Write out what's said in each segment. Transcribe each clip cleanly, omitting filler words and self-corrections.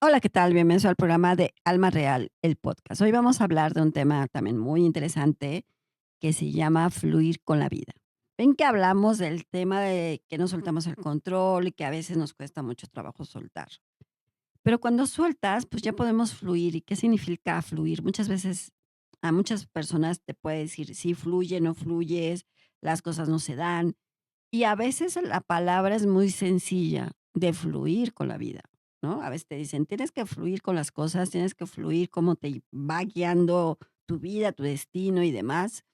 Hola, ¿qué tal? Bienvenidos al programa de Alma Real, el podcast. Hoy vamos a hablar de un tema también muy interesante que se llama fluir con la vida. Ven que hablamos del tema de que no soltamos el control y que a veces nos cuesta mucho trabajo soltar. Pero cuando sueltas, pues ya podemos fluir. ¿Y qué significa fluir? Muchas veces a muchas personas te puede decir, sí, fluye, no fluyes, las cosas no se dan. Y a veces la palabra es muy sencilla, de fluir con la vida, ¿no? A veces te dicen: "Tienes que fluir con las cosas, tienes que fluir cómo te va guiando tu vida, tu destino y demás",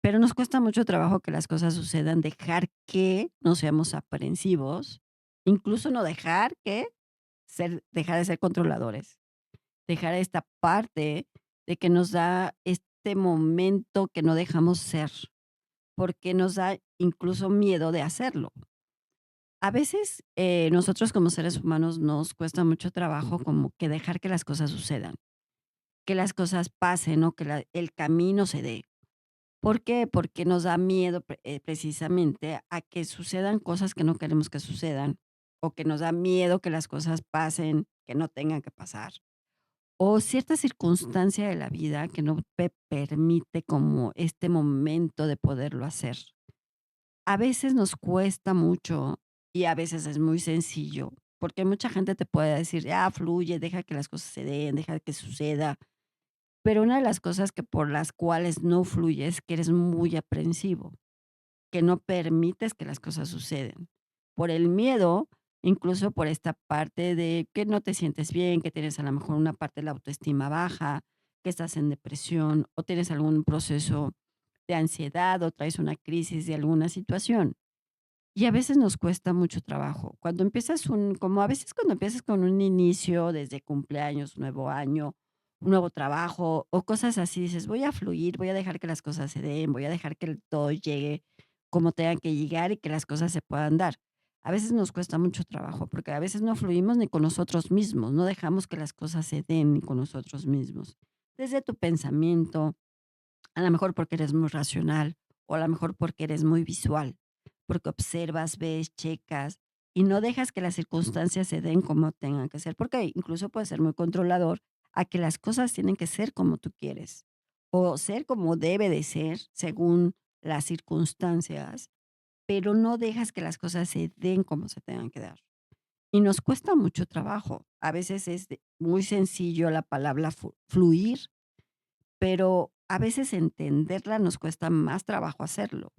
pero nos cuesta mucho trabajo que las cosas sucedan, dejar que no seamos aprensivos, incluso no dejar que dejar de ser controladores, dejar esta parte de que nos da este momento que no dejamos ser, porque nos da incluso miedo de hacerlo. A veces, nosotros como seres humanos nos cuesta mucho trabajo como que dejar que las cosas sucedan, que las cosas pasen, ¿no? Que el camino se dé. ¿Por qué? Porque nos da miedo precisamente a que sucedan cosas que no queremos que sucedan, o que nos da miedo que las cosas pasen que no tengan que pasar, o cierta circunstancia de la vida que no te permite como este momento de poderlo hacer. A veces nos cuesta mucho y a veces es muy sencillo, porque mucha gente te puede decir: "Ya, fluye, deja que las cosas se den, deja que suceda". Pero una de las cosas que por las cuales no fluyes es que eres muy aprensivo, que no permites que las cosas suceden. Por el miedo, incluso por esta parte de que no te sientes bien, que tienes a lo mejor una parte de la autoestima baja, que estás en depresión o tienes algún proceso de ansiedad o traes una crisis de alguna situación. Y a veces nos cuesta mucho trabajo. Cuando empiezas como a veces cuando empiezas con un inicio desde cumpleaños, nuevo año, un nuevo trabajo o cosas así, dices: "Voy a fluir, voy a dejar que las cosas se den, voy a dejar que todo llegue como tenga que llegar y que las cosas se puedan dar". A veces nos cuesta mucho trabajo, porque a veces no fluimos ni con nosotros mismos, no dejamos que las cosas se den ni con nosotros mismos. Desde tu pensamiento, a lo mejor porque eres muy racional, o a lo mejor porque eres muy visual, porque observas, ves, checas y no dejas que las circunstancias se den como tengan que ser, porque incluso puedes ser muy controlador a que las cosas tienen que ser como tú quieres o ser como debe de ser según las circunstancias, pero no dejas que las cosas se den como se tengan que dar. Y nos cuesta mucho trabajo. A veces es muy sencillo la palabra fluir, pero a veces entenderla nos cuesta más trabajo hacerlo,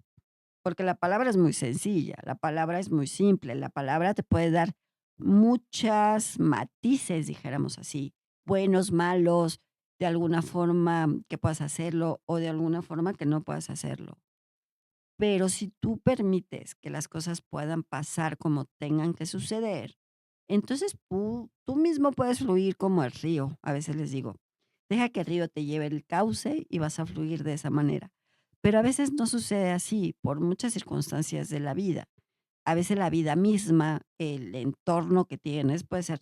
porque la palabra es muy sencilla, la palabra es muy simple, la palabra te puede dar muchas matices, dijéramos así, buenos, malos, de alguna forma que puedas hacerlo o de alguna forma que no puedas hacerlo. Pero si tú permites que las cosas puedan pasar como tengan que suceder, entonces tú mismo puedes fluir como el río, a veces les digo. Deja que el río te lleve el cauce y vas a fluir de esa manera. Pero a veces no sucede así por muchas circunstancias de la vida. A veces la vida misma, el entorno que tienes puede ser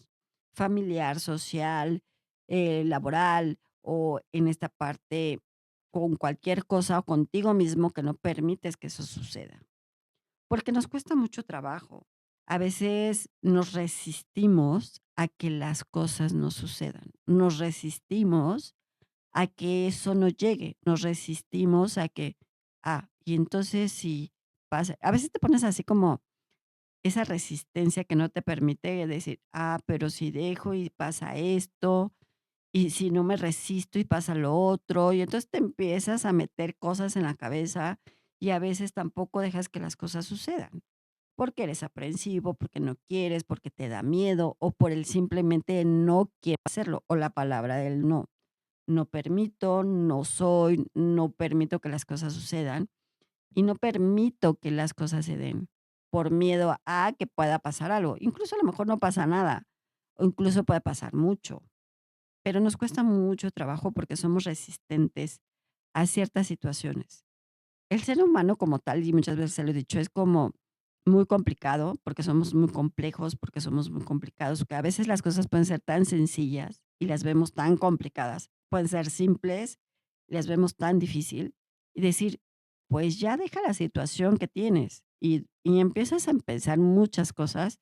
familiar, social, laboral o en esta parte con cualquier cosa o contigo mismo que no permites que eso suceda. Porque nos cuesta mucho trabajo. A veces nos resistimos a que las cosas no sucedan. Nos resistimos a que eso no llegue. Nos resistimos a que, y entonces si pasa, a veces te pones así como esa resistencia que no te permite decir, pero si dejo y pasa esto, y si no me resisto y pasa lo otro, y entonces te empiezas a meter cosas en la cabeza y a veces tampoco dejas que las cosas sucedan, porque eres aprensivo, porque no quieres, porque te da miedo o por el simplemente no quiero hacerlo o la palabra del no. No permito, no soy, no permito que las cosas sucedan y no permito que las cosas se den por miedo a que pueda pasar algo. Incluso a lo mejor no pasa nada o incluso puede pasar mucho, pero nos cuesta mucho trabajo porque somos resistentes a ciertas situaciones. El ser humano como tal, y muchas veces se lo he dicho, es como muy complicado, porque somos muy complejos, porque somos muy complicados, que a veces las cosas pueden ser tan sencillas y las vemos tan complicadas, pueden ser simples, y las vemos tan difícil, y decir, pues ya deja la situación que tienes, y empiezas a pensar muchas cosas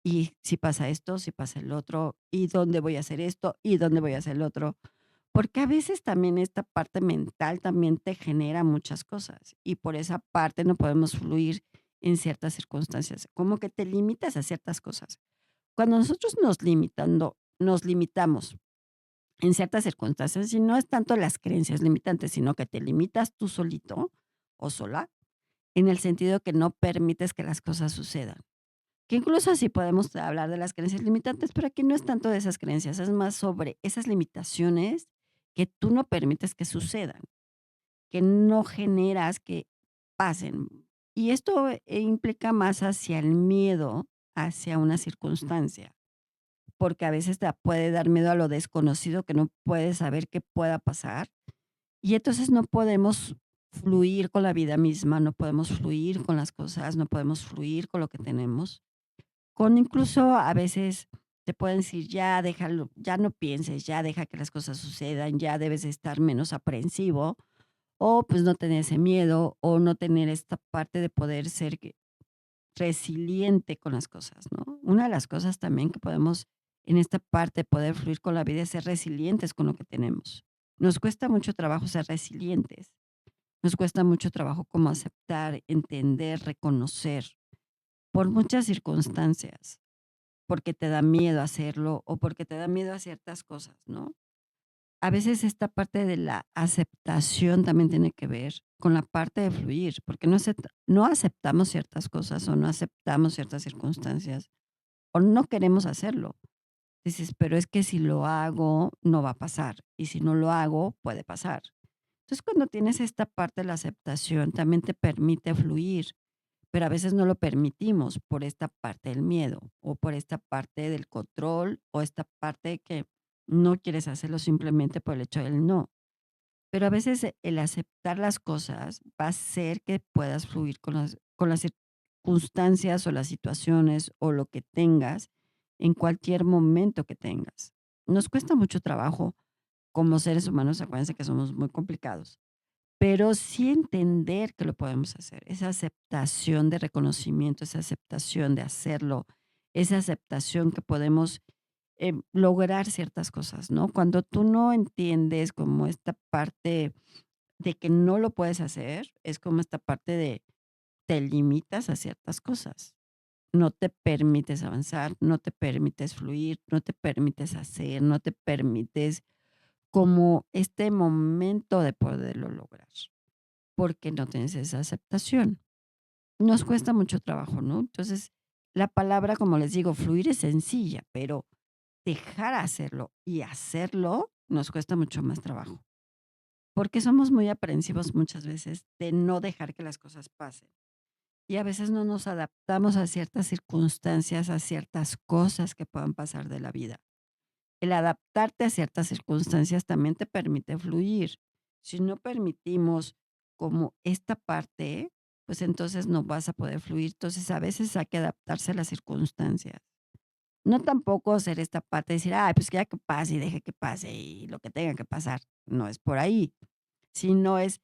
y si pasa esto, si pasa el otro, y dónde voy a hacer esto, y dónde voy a hacer el otro. Porque a veces también esta parte mental también te genera muchas cosas y por esa parte no podemos fluir en ciertas circunstancias, como que te limitas a ciertas cosas. Cuando nosotros nos limitamos en ciertas circunstancias, y no es tanto las creencias limitantes, sino que te limitas tú solito o sola, en el sentido que no permites que las cosas sucedan. Que incluso así podemos hablar de las creencias limitantes, pero aquí no es tanto de esas creencias, es más sobre esas limitaciones que tú no permites que sucedan, que no generas que pasen. Y esto implica más hacia el miedo, hacia una circunstancia, porque a veces te puede dar miedo a lo desconocido que no puedes saber qué pueda pasar. Y entonces no podemos fluir con la vida misma, no podemos fluir con las cosas, no podemos fluir con lo que tenemos. Con incluso a veces te pueden decir: "Ya déjalo, ya no pienses, ya deja que las cosas sucedan, ya debes de estar menos aprensivo", o, pues, no tener ese miedo, o no tener esta parte de poder ser resiliente con las cosas, ¿no? Una de las cosas también que podemos en esta parte de poder fluir con la vida es ser resilientes con lo que tenemos. Nos cuesta mucho trabajo ser resilientes, nos cuesta mucho trabajo como aceptar, entender, reconocer, por muchas circunstancias. Porque te da miedo hacerlo o porque te da miedo a ciertas cosas, ¿no? A veces esta parte de la aceptación también tiene que ver con la parte de fluir, porque no aceptamos ciertas cosas o no aceptamos ciertas circunstancias o no queremos hacerlo. Dices, pero es que si lo hago, no va a pasar. Y si no lo hago, puede pasar. Entonces, cuando tienes esta parte de la aceptación, también te permite fluir, pero a veces no lo permitimos por esta parte del miedo o por esta parte del control o esta parte de que no quieres hacerlo simplemente por el hecho del no. Pero a veces el aceptar las cosas va a hacer que puedas fluir con las circunstancias o las situaciones o lo que tengas en cualquier momento que tengas. Nos cuesta mucho trabajo como seres humanos, acuérdense que somos muy complicados, pero sí entender que lo podemos hacer, esa aceptación de reconocimiento, esa aceptación de hacerlo, esa aceptación que podemos, lograr ciertas cosas, ¿no? Cuando tú no entiendes como esta parte de que no lo puedes hacer, es como esta parte de te limitas a ciertas cosas. No te permites avanzar, no te permites fluir, no te permites hacer, no te permites como este momento de poderlo lograr porque no tienes esa aceptación. Nos cuesta mucho trabajo, ¿no? Entonces, la palabra, como les digo, fluir es sencilla, pero dejar hacerlo y hacerlo nos cuesta mucho más trabajo, porque somos muy aprensivos muchas veces de no dejar que las cosas pasen. Y a veces no nos adaptamos a ciertas circunstancias, a ciertas cosas que puedan pasar de la vida. El adaptarte a ciertas circunstancias también te permite fluir. Si no permitimos como esta parte, pues entonces no vas a poder fluir. Entonces, a veces hay que adaptarse a las circunstancias. No tampoco hacer esta parte de decir: "Ay, pues que ya que pase y deje que pase y lo que tenga que pasar". No es por ahí, sino es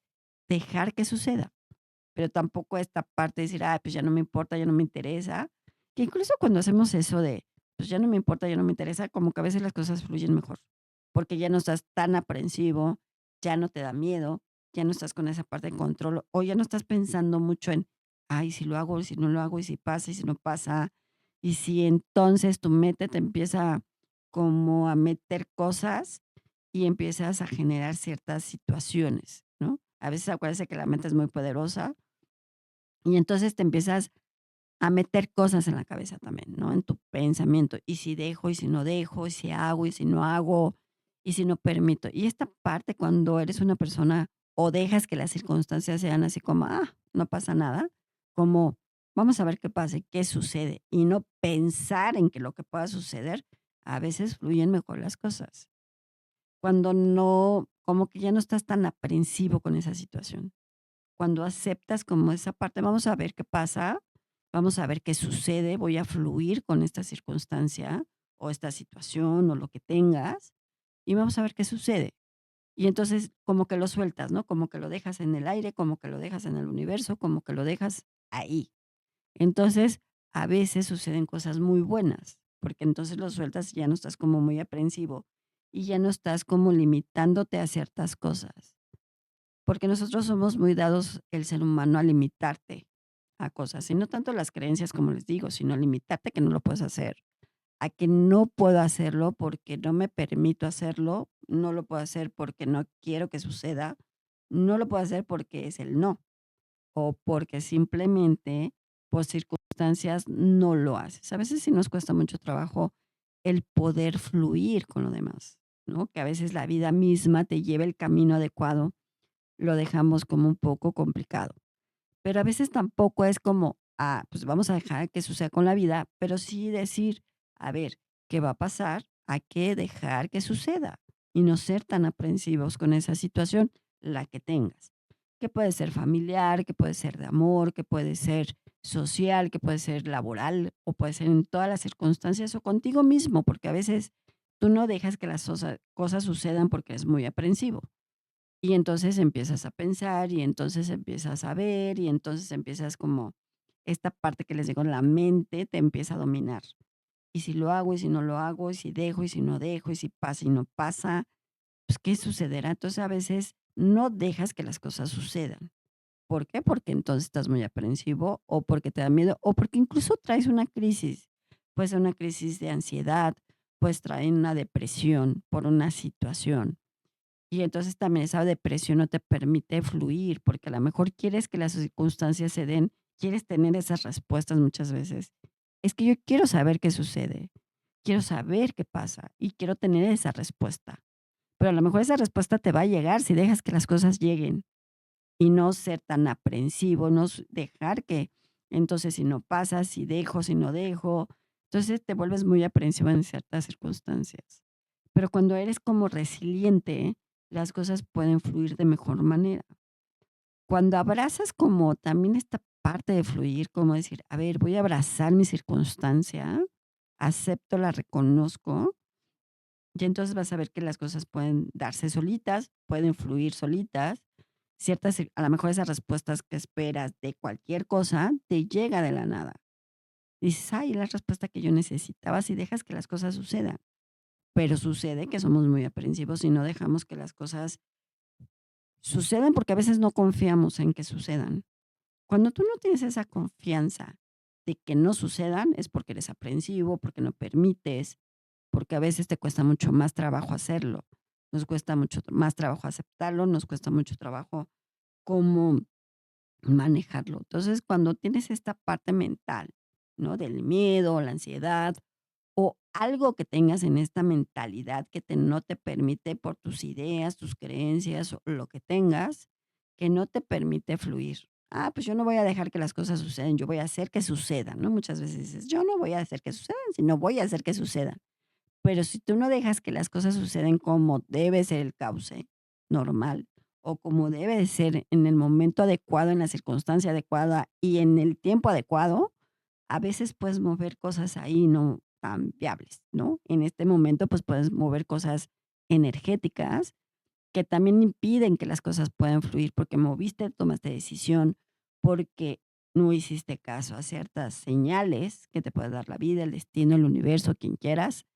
dejar que suceda. Pero tampoco esta parte de decir: "Ay, pues ya no me importa, ya no me interesa", que incluso cuando hacemos eso de, pues ya no me importa, ya no me interesa, como que a veces las cosas fluyen mejor, porque ya no estás tan aprensivo, ya no te da miedo, ya no estás con esa parte de control, o ya no estás pensando mucho en: "Ay, si lo hago, y si no lo hago, y si pasa, y si no pasa", y si entonces tu mente te empieza como a meter cosas y empiezas a generar ciertas situaciones, ¿no? A veces acuérdense que la mente es muy poderosa y entonces te empiezas a meter cosas en la cabeza también, ¿no? En tu pensamiento. Y si dejo, y si no dejo, y si hago, y si no hago, y si no permito. Y esta parte cuando eres una persona o dejas que las circunstancias sean así como, no pasa nada, como vamos a ver qué pasa y qué sucede. Y no pensar en que lo que pueda suceder, a veces fluyen mejor las cosas. Cuando no, como que ya no estás tan aprensivo con esa situación. Cuando aceptas como esa parte, vamos a ver qué pasa, vamos a ver qué sucede, voy a fluir con esta circunstancia o esta situación o lo que tengas y vamos a ver qué sucede. Y entonces como que lo sueltas, ¿no? Como que lo dejas en el aire, como que lo dejas en el universo, como que lo dejas ahí. Entonces, a veces suceden cosas muy buenas, porque entonces lo sueltas y ya no estás como muy aprensivo y ya no estás como limitándote a ciertas cosas. Porque nosotros somos muy dados, el ser humano, a limitarte a cosas, y no tanto las creencias, como les digo, sino limitarte que no lo puedes hacer, a que no puedo hacerlo porque no me permito hacerlo, no lo puedo hacer porque no quiero que suceda, no lo puedo hacer porque es el no, o porque simplemente por circunstancias no lo haces. A veces sí nos cuesta mucho trabajo el poder fluir con lo demás, ¿no? Que a veces la vida misma te lleva el camino adecuado, lo dejamos como un poco complicado. Pero a veces tampoco es como, pues vamos a dejar que suceda con la vida, pero sí decir, a ver, ¿qué va a pasar? Hay que dejar que suceda y no ser tan aprensivos con esa situación, la que tengas. Que puede ser familiar, que puede ser de amor, que puede ser social, que puede ser laboral, o puede ser en todas las circunstancias o contigo mismo, porque a veces tú no dejas que las cosas sucedan porque eres muy aprensivo. Y entonces empiezas a pensar, y entonces empiezas a ver, y entonces empiezas como esta parte que les digo, la mente te empieza a dominar. Y si lo hago, y si no lo hago, y si dejo, y si no dejo, y si pasa y no pasa, pues, ¿qué sucederá? Entonces, a veces no dejas que las cosas sucedan. ¿Por qué? Porque entonces estás muy aprensivo, o porque te da miedo, o porque incluso traes una crisis. Puede ser una crisis de ansiedad, puedes traer una depresión por una situación. Y entonces también esa depresión no te permite fluir, porque a lo mejor quieres que las circunstancias se den, quieres tener esas respuestas muchas veces. Es que yo quiero saber qué sucede, quiero saber qué pasa y quiero tener esa respuesta. Pero a lo mejor esa respuesta te va a llegar si dejas que las cosas lleguen y no ser tan aprensivo, no dejar que entonces si no pasa, si dejo, si no dejo, entonces te vuelves muy aprensivo en ciertas circunstancias. Pero cuando eres como resiliente, las cosas pueden fluir de mejor manera. Cuando abrazas como también esta parte de fluir, como decir, a ver, voy a abrazar mi circunstancia, acepto, la reconozco, y entonces vas a ver que las cosas pueden darse solitas, pueden fluir solitas. A lo mejor esas respuestas que esperas de cualquier cosa te llega de la nada. Dices, ay, es la respuesta que yo necesitaba, si dejas que las cosas sucedan. Pero sucede que somos muy aprensivos y no dejamos que las cosas suceden porque a veces no confiamos en que sucedan. Cuando tú no tienes esa confianza de que no sucedan, es porque eres aprensivo, porque no permites, porque a veces te cuesta mucho más trabajo hacerlo. Nos cuesta mucho más trabajo aceptarlo, nos cuesta mucho trabajo cómo manejarlo. Entonces, cuando tienes esta parte mental, ¿no? Del miedo, la ansiedad o algo que tengas en esta mentalidad que no te permite por tus ideas, tus creencias o lo que tengas, que no te permite fluir. Pues yo no voy a dejar que las cosas sucedan, yo voy a hacer que sucedan, ¿no? Muchas veces dices, yo no voy a hacer que sucedan, sino voy a hacer que sucedan. Pero si tú no dejas que las cosas suceden como debe ser el cauce normal, o como debe de ser en el momento adecuado, en la circunstancia adecuada y en el tiempo adecuado, a veces puedes mover cosas ahí no tan viables, ¿no? En este momento, pues, puedes mover cosas energéticas que también impiden que las cosas puedan fluir, porque moviste, tomaste decisión, porque no hiciste caso a ciertas señales que te puede dar la vida, el destino, el universo, quien quieras,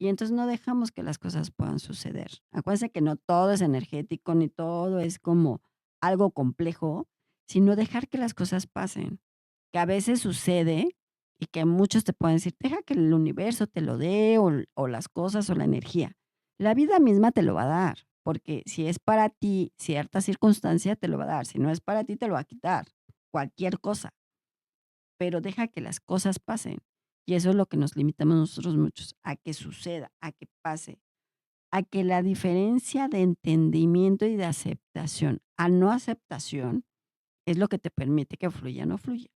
y entonces no dejamos que las cosas puedan suceder. Acuérdense que no todo es energético, ni todo es como algo complejo, sino dejar que las cosas pasen, que a veces sucede y que muchos te pueden decir, deja que el universo te lo dé o las cosas o la energía. La vida misma te lo va a dar, porque si es para ti cierta circunstancia, te lo va a dar, si no es para ti, te lo va a quitar, cualquier cosa, pero deja que las cosas pasen. Y eso es lo que nos limitamos nosotros muchos, a que suceda, a que pase, a que la diferencia de entendimiento y de aceptación a no aceptación es lo que te permite que fluya o no fluya.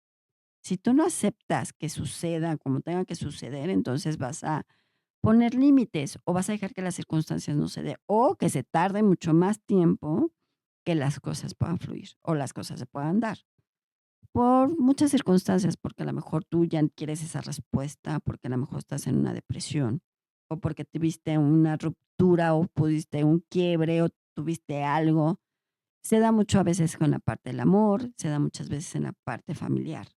Si tú no aceptas que suceda como tenga que suceder, entonces vas a poner límites o vas a dejar que las circunstancias no se den o que se tarde mucho más tiempo que las cosas puedan fluir o las cosas se puedan dar. Por muchas circunstancias, porque a lo mejor tú ya quieres esa respuesta, porque a lo mejor estás en una depresión o porque tuviste una ruptura o pudiste un quiebre o tuviste algo. Se da mucho a veces con la parte del amor, se da muchas veces en la parte familiar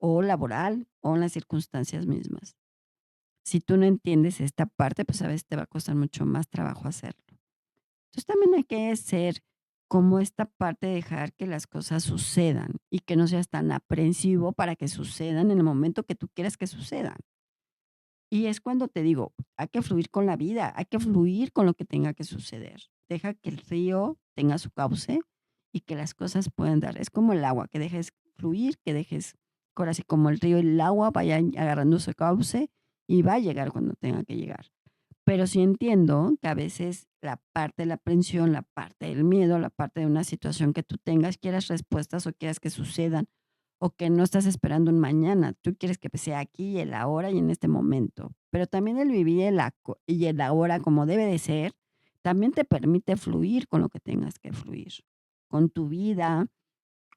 o laboral o en las circunstancias mismas. Si tú no entiendes esta parte, pues a veces te va a costar mucho más trabajo hacerlo. Entonces también hay que ser como esta parte de dejar que las cosas sucedan y que no seas tan aprensivo para que sucedan en el momento que tú quieras que sucedan. Y es cuando te digo, hay que fluir con la vida, hay que fluir con lo que tenga que suceder. Deja que el río tenga su cauce y que las cosas puedan dar. Es como el agua, que dejes fluir, que dejes, ahora así como el río y el agua vayan agarrando su cauce y va a llegar cuando tenga que llegar. Pero sí entiendo que a veces la parte de la aprensión, la parte del miedo, la parte de una situación que tú tengas, quieras respuestas o quieras que sucedan, o que no estás esperando un mañana, tú quieres que sea aquí y el ahora y en este momento. Pero también el vivir y el ahora como debe de ser, también te permite fluir con lo que tengas que fluir, con tu vida,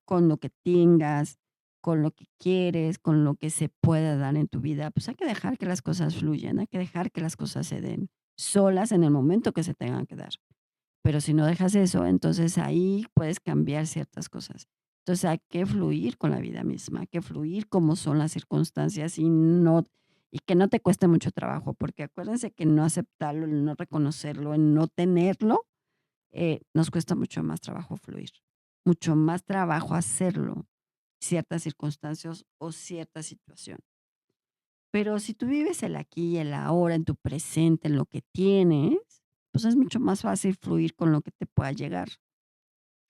con lo que tengas, con lo que quieres, con lo que se pueda dar en tu vida, pues hay que dejar que las cosas fluyan, hay que dejar que las cosas se den solas en el momento que se tengan que dar. Pero si no dejas eso, entonces ahí puedes cambiar ciertas cosas. Entonces hay que fluir con la vida misma, hay que fluir como son las circunstancias y que no te cueste mucho trabajo, porque acuérdense que no aceptarlo, el no reconocerlo, el no tenerlo, nos cuesta mucho más trabajo fluir, mucho más trabajo hacerlo, ciertas circunstancias o cierta situación. Pero si tú vives el aquí y el ahora, en tu presente, en lo que tienes, pues es mucho más fácil fluir con lo que te pueda llegar.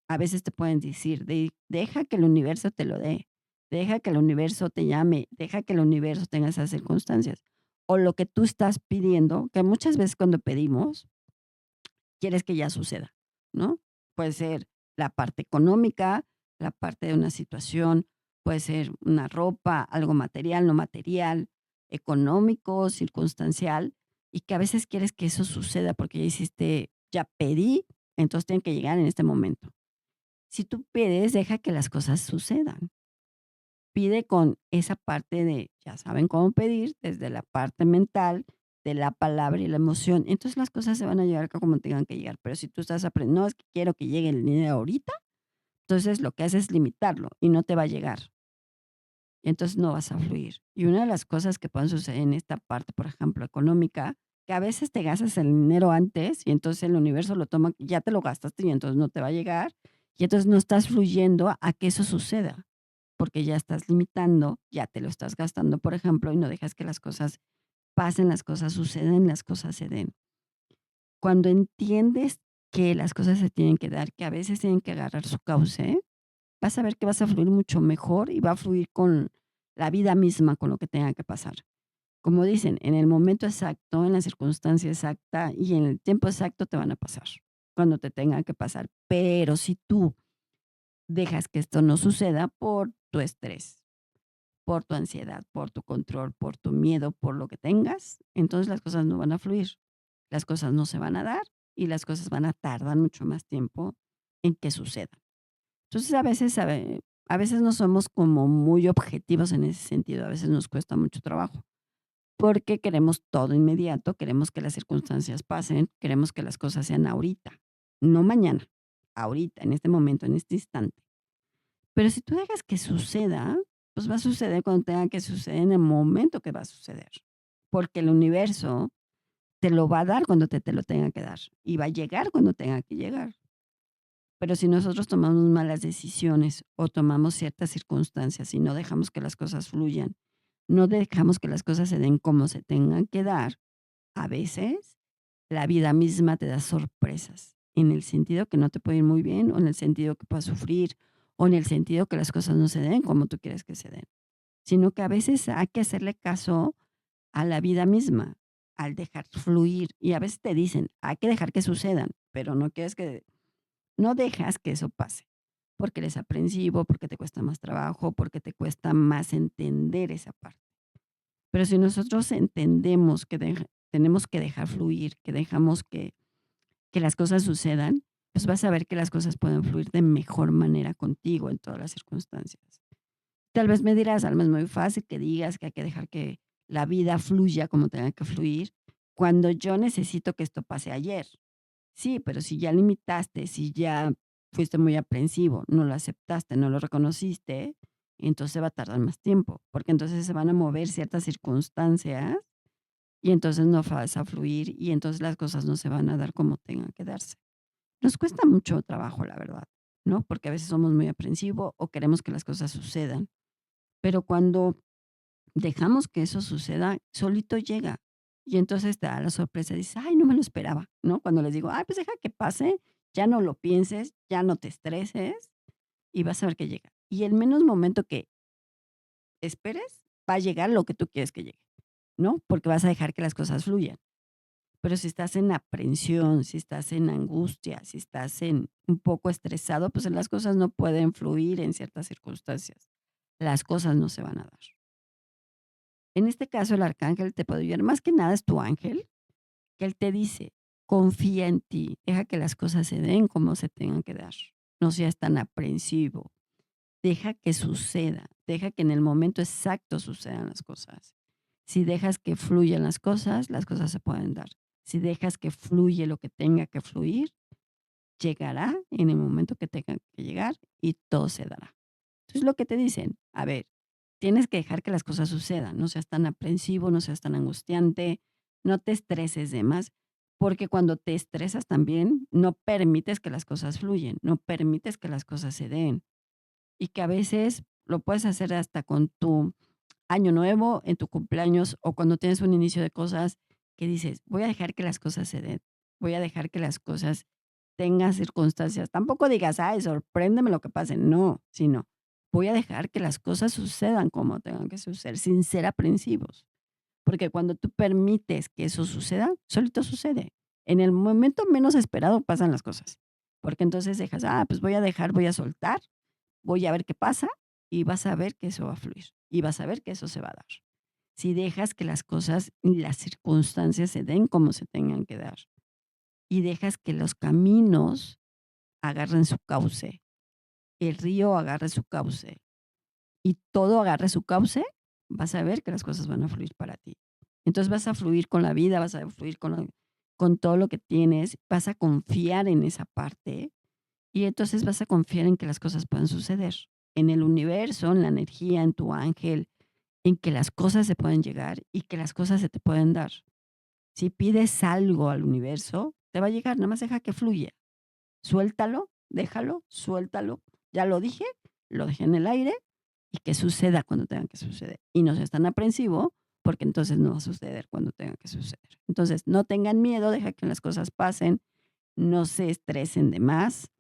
A veces te pueden decir, deja que el universo te lo dé, deja que el universo te llame, deja que el universo tenga esas circunstancias. O lo que tú estás pidiendo, que muchas veces cuando pedimos, quieres que ya suceda, ¿no? Puede ser la parte económica, la parte de una situación, puede ser una ropa, algo material, no material, económico, circunstancial, y que a veces quieres que eso suceda porque ya hiciste, ya pedí, entonces tiene que llegar en este momento. Si tú pides, deja que las cosas sucedan. Pide con esa parte de, ya saben cómo pedir, desde la parte mental, de la palabra y la emoción. Entonces las cosas se van a llegar como tengan que llegar. Pero si tú estás aprendiendo, no es que quiero que llegue el dinero ahorita, entonces lo que haces es limitarlo y no te va a llegar. Y entonces no vas a fluir. Y una de las cosas que pueden suceder en esta parte, por ejemplo, económica, que a veces te gastas el dinero antes y entonces el universo lo toma, ya te lo gastaste y entonces no te va a llegar. Y entonces no estás fluyendo a que eso suceda porque ya estás limitando, ya te lo estás gastando, por ejemplo, y no dejas que las cosas pasen, las cosas suceden, las cosas se den. Cuando entiendes que las cosas se tienen que dar, que a veces tienen que agarrar su cauce, vas a ver que vas a fluir mucho mejor y va a fluir con la vida misma, con lo que tenga que pasar. Como dicen, en el momento exacto, en la circunstancia exacta y en el tiempo exacto te van a pasar, cuando te tengan que pasar. Pero si tú dejas que esto no suceda por tu estrés, por tu ansiedad, por tu control, por tu miedo, por lo que tengas, entonces las cosas no van a fluir, las cosas no se van a dar y las cosas van a tardar mucho más tiempo en que sucedan. Entonces, a veces no somos como muy objetivos en ese sentido, a veces nos cuesta mucho trabajo, porque queremos todo inmediato, queremos que las circunstancias pasen, queremos que las cosas sean ahorita, no mañana, ahorita, en este momento, en este instante. Pero si tú dejas que suceda, pues va a suceder cuando tenga que suceder en el momento que va a suceder, porque el universo te lo va a dar cuando te lo tenga que dar y va a llegar cuando tenga que llegar. Pero si nosotros tomamos malas decisiones o tomamos ciertas circunstancias y no dejamos que las cosas fluyan, no dejamos que las cosas se den como se tengan que dar, a veces la vida misma te da sorpresas, en el sentido que no te puede ir muy bien, o en el sentido que puedas sufrir, o en el sentido que las cosas no se den como tú quieres que se den, sino que a veces hay que hacerle caso a la vida misma, al dejar fluir. Y a veces te dicen, hay que dejar que sucedan, pero no dejas que eso pase, porque eres aprensivo, porque te cuesta más trabajo, porque te cuesta más entender esa parte. Pero si nosotros entendemos que tenemos que dejar fluir, que dejamos que las cosas sucedan, pues vas a ver que las cosas pueden fluir de mejor manera contigo en todas las circunstancias. Tal vez me dirás, Alma, es muy fácil que digas que hay que dejar que la vida fluya como tenga que fluir, cuando yo necesito que esto pase ayer. Sí, pero si ya limitaste, si ya fuiste muy aprensivo, no lo aceptaste, no lo reconociste, y entonces va a tardar más tiempo, porque entonces se van a mover ciertas circunstancias y entonces no vas a fluir y entonces las cosas no se van a dar como tengan que darse. Nos cuesta mucho trabajo, la verdad, ¿no? Porque a veces somos muy aprensivos o queremos que las cosas sucedan, pero cuando dejamos que eso suceda, solito llega. Y entonces te da la sorpresa y dices: "Ay, no me lo esperaba", ¿no? Cuando les digo: "Ay, pues deja que pase, ya no lo pienses, ya no te estreses y vas a ver que llega". Y el menos momento que esperes, va a llegar lo que tú quieres que llegue, ¿no? Porque vas a dejar que las cosas fluyan. Pero si estás en aprensión, si estás en angustia, si estás en un poco estresado, pues las cosas no pueden fluir en ciertas circunstancias. Las cosas no se van a dar. En este caso, el arcángel te puede ayudar, más que nada es tu ángel, que él te dice: "Confía en ti, deja que las cosas se den como se tengan que dar, no seas tan aprensivo, deja que suceda, deja que en el momento exacto sucedan las cosas". Si dejas que fluyan las cosas se pueden dar. Si dejas que fluye lo que tenga que fluir, llegará en el momento que tenga que llegar y todo se dará. Entonces, lo que te dicen, a ver, tienes que dejar que las cosas sucedan, no seas tan aprensivo, no seas tan angustiante, no te estreses de más, porque cuando te estresas también no permites que las cosas fluyen, no permites que las cosas se den y que a veces lo puedes hacer hasta con tu año nuevo, en tu cumpleaños o cuando tienes un inicio de cosas que dices: "Voy a dejar que las cosas se den, voy a dejar que las cosas tengan circunstancias". Tampoco digas: "Ay, sorpréndeme lo que pase", no, sino voy a dejar que las cosas sucedan como tengan que suceder, sin ser aprensivos, porque cuando tú permites que eso suceda, solito sucede. En el momento menos esperado pasan las cosas, porque entonces dejas: "Ah, pues voy a dejar, voy a soltar, voy a ver qué pasa", y vas a ver que eso va a fluir, y vas a ver que eso se va a dar. Si dejas que las cosas y las circunstancias se den como se tengan que dar, y dejas que los caminos agarren su cauce, el río agarre su cauce, y todo agarre su cauce, vas a ver que las cosas van a fluir para ti. Entonces, vas a fluir con la vida, vas a fluir con todo lo que tienes, vas a confiar en esa parte, y entonces vas a confiar en que las cosas puedan suceder, en el universo, en la energía, en tu ángel, en que las cosas se pueden llegar y que las cosas se te pueden dar. Si pides algo al universo, te va a llegar, nada más deja que fluya. Suéltalo, déjalo, suéltalo. Ya lo dejé en el aire y que suceda cuando tenga que suceder. Y no seas tan aprensivo, porque entonces no va a suceder cuando tenga que suceder. Entonces, no tengan miedo, deja que las cosas pasen, no se estresen de más,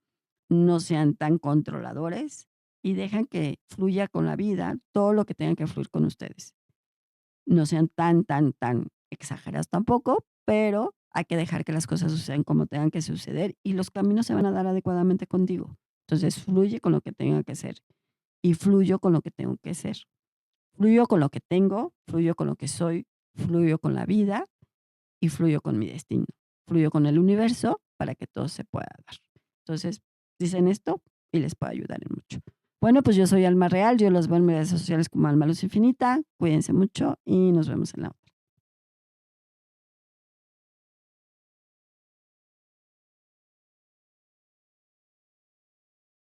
no sean tan controladores y dejan que fluya con la vida todo lo que tenga que fluir con ustedes. No sean tan exagerados tampoco, pero hay que dejar que las cosas sucedan como tengan que suceder y los caminos se van a dar adecuadamente contigo. Entonces, fluye con lo que tenga que ser y fluyo con lo que tengo que ser. Fluyo con lo que tengo, fluyo con lo que soy, fluyo con la vida y fluyo con mi destino. Fluyo con el universo para que todo se pueda dar. Entonces, dicen esto y les puede ayudar en mucho. Bueno, pues yo soy Alma Real, yo los veo en mis redes sociales como Alma Luz Infinita. Cuídense mucho y nos vemos en la otra.